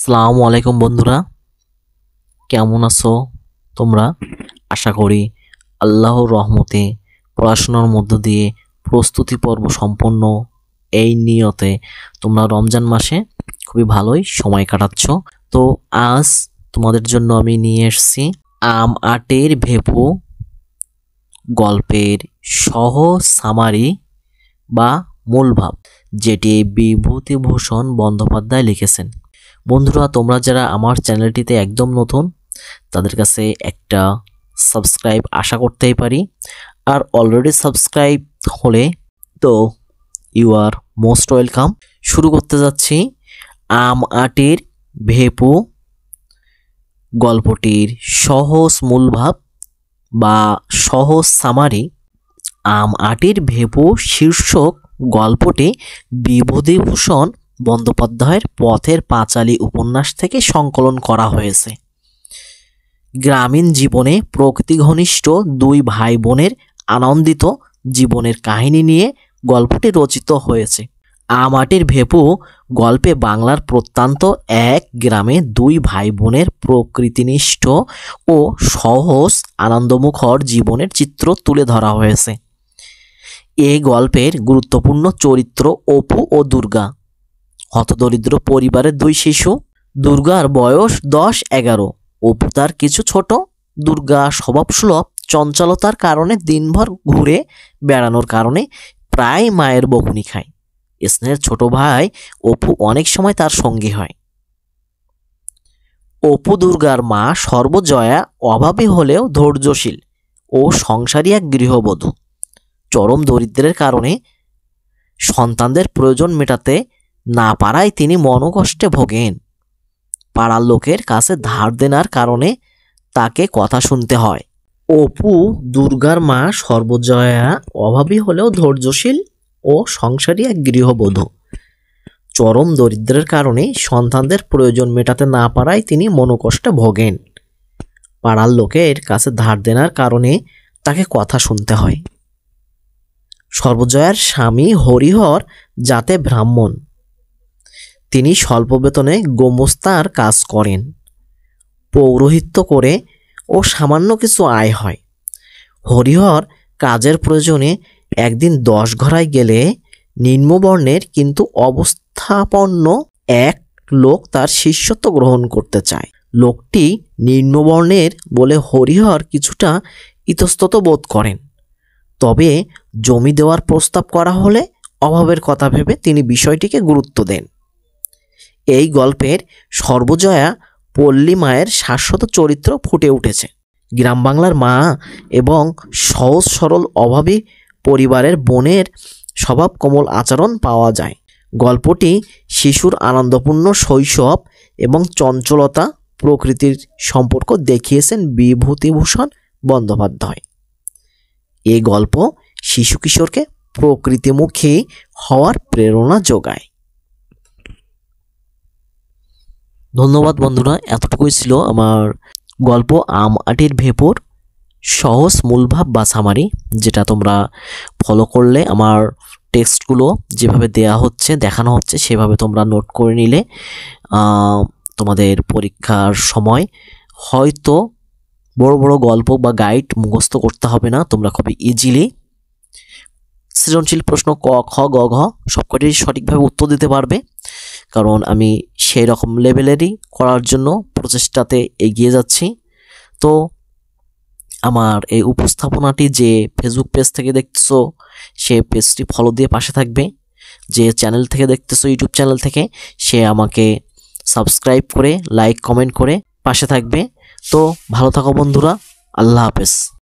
আসসালামু আলাইকুম বন্ধুরা, কেমন আছো তোমরা? আশা করি আল্লাহর রহমতে পড়াশোনার মধ্য দিয়ে প্রস্তুতি পর্ব সম্পন্ন এই নিয়তে তোমরা রমজান মাসে খুবই ভালোই সময় কাটাচ্ছ। তো আজ তোমাদের জন্য আমি নিয়ে এসেছি আম আটের ভেপু গল্পের সহজ সামারি বা মূল ভাব, যেটি বিভূতিভূষণ বন্দ্যোপাধ্যায় লিখেছেন। বন্ধুরা, তোমরা যারা আমার চ্যানেলটিতে একদম নতুন, তাদের কাছে একটা সাবস্ক্রাইব আশা করতেই পারি। আর অলরেডি সাবস্ক্রাইব হলে তো ইউ আর মোস্ট ওয়েলকাম। শুরু করতে যাচ্ছি আম আটের ভেপু গল্পটির সহজ মূল ভাব বা সহজ সামারি। আম আটের ভেপু শীর্ষক গল্পটি বিভূতিভূষণ বন্দ্যোপাধ্যায়ের পথের পাঁচালী উপন্যাস থেকে সংকলন করা হয়েছে। গ্রামীণ জীবনে প্রকৃতি ঘনিষ্ঠ দুই ভাই বোনের আনন্দিত জীবনের কাহিনী নিয়ে গল্পটি রচিত হয়েছে। আম আটের ভেপু গল্পে বাংলার প্রত্যন্ত এক গ্রামে দুই ভাই বোনের প্রকৃতিনিষ্ঠ ও সহজ আনন্দমুখর জীবনের চিত্র তুলে ধরা হয়েছে। এই গল্পের গুরুত্বপূর্ণ চরিত্র অপু ও দুর্গা। হতদরিদ্র পরিবারের দুই শিশু। দুর্গার বয়স 10-11, অপু তার কিছু ছোট। দুর্গা স্বভাবসুলভ চঞ্চলতার কারণে দিনভর ঘুরে বেড়ানোর কারণে প্রায় মায়ের বকুনি খায়। স্নেহের ছোট ভাই অপু অনেক সময় তার সঙ্গী হয়। অপু দুর্গার মা সর্বজয়া অভাবী হলেও ধৈর্যশীল ও সংসারী এক গৃহবধূ। চরম দরিদ্রের কারণে সন্তানদের প্রয়োজন মেটাতে না পারায় তিনি মনোকষ্টে ভোগেন। পাড়ার লোকের কাছে ধার দেনার কারণে তাকে কথা শুনতে হয়। অপু দুর্গার মা সর্বজয়া অভাবী হলেও ধৈর্যশীল ও সংসারী এক গৃহবধূ। চরম দরিদ্রের কারণে সন্তানদের প্রয়োজন মেটাতে না পারায় তিনি মনোকষ্টে ভোগেন। পাড়ার লোকের কাছে ধার দেনার কারণে তাকে কথা শুনতে হয়। সর্বজয়ার স্বামী হরিহর জাতে ব্রাহ্মণ। তিনি স্বল্প বেতনে গোমস্তার কাজ করেন। পৌরোহিত্য করে ও সামান্য কিছু আয় হয়। হরিহর কাজের প্রয়োজনে একদিন 10 ঘরায় গেলে নিম্নবর্ণের কিন্তু অবস্থাপন্ন এক লোক তার শিষ্যত্ব গ্রহণ করতে চায়। লোকটি নিম্নবর্ণের বলে হরিহর কিছুটা ইতস্তত বোধ করেন। তবে জমি দেওয়ার প্রস্তাব করা হলে অভাবের কথা ভেবে তিনি বিষয়টিকে গুরুত্ব দেন। এই গল্পের সর্বজয়া পল্লী মায়ের শাশ্বত চরিত্র ফুটে উঠেছে। গ্রাম বাংলার মা এবং সহজ সরল অভাবী পরিবারের বোনের স্বভাব কোমল আচরণ পাওয়া যায়। গল্পটি শিশুর আনন্দপূর্ণ শৈশব এবং চঞ্চলতা প্রকৃতির সম্পর্ক দেখিয়েছেন বিভূতিভূষণ বন্দ্যোপাধ্যায়। এই গল্প শিশু কিশোরকে প্রকৃতিমুখী হওয়ার প্রেরণা যোগায়। ধন্যবাদ বন্ধুরা, এতটুকুই ছিল আমার গল্প আম আটির ভেপুর সহজ মূলভাব বা সামারি, যেটা তোমরা ফলো করলে আমার টেক্সটগুলো যেভাবে দেয়া হচ্ছে দেখানো হচ্ছে সেভাবে তোমরা নোট করে নিলে তোমাদের পরীক্ষার সময় হয়তো বড় বড় গল্প বা গাইড মুখস্থ করতে হবে না। তোমরা খুবই ইজিলি সৃজনশীল প্রশ্ন ক, খ, গ, ঘ সবকটি সঠিকভাবে উত্তর দিতে পারবে, কারণ আমি সেই রকম লেভেলেরই করার জন্য প্রচেষ্টাতে এগিয়ে যাচ্ছি। তো আমার এই উপস্থাপনাটি যে ফেসবুক পেজ থেকে দেখতেছো সে পেজটি ফলো দিয়ে পাশে থাকবে। যে চ্যানেল থেকে দেখতেছো ইউটিউব চ্যানেল থেকে, সে আমাকে সাবস্ক্রাইব করে লাইক কমেন্ট করে পাশে থাকবে। তো ভালো থাকো বন্ধুরা, আল্লাহ হাফেজ।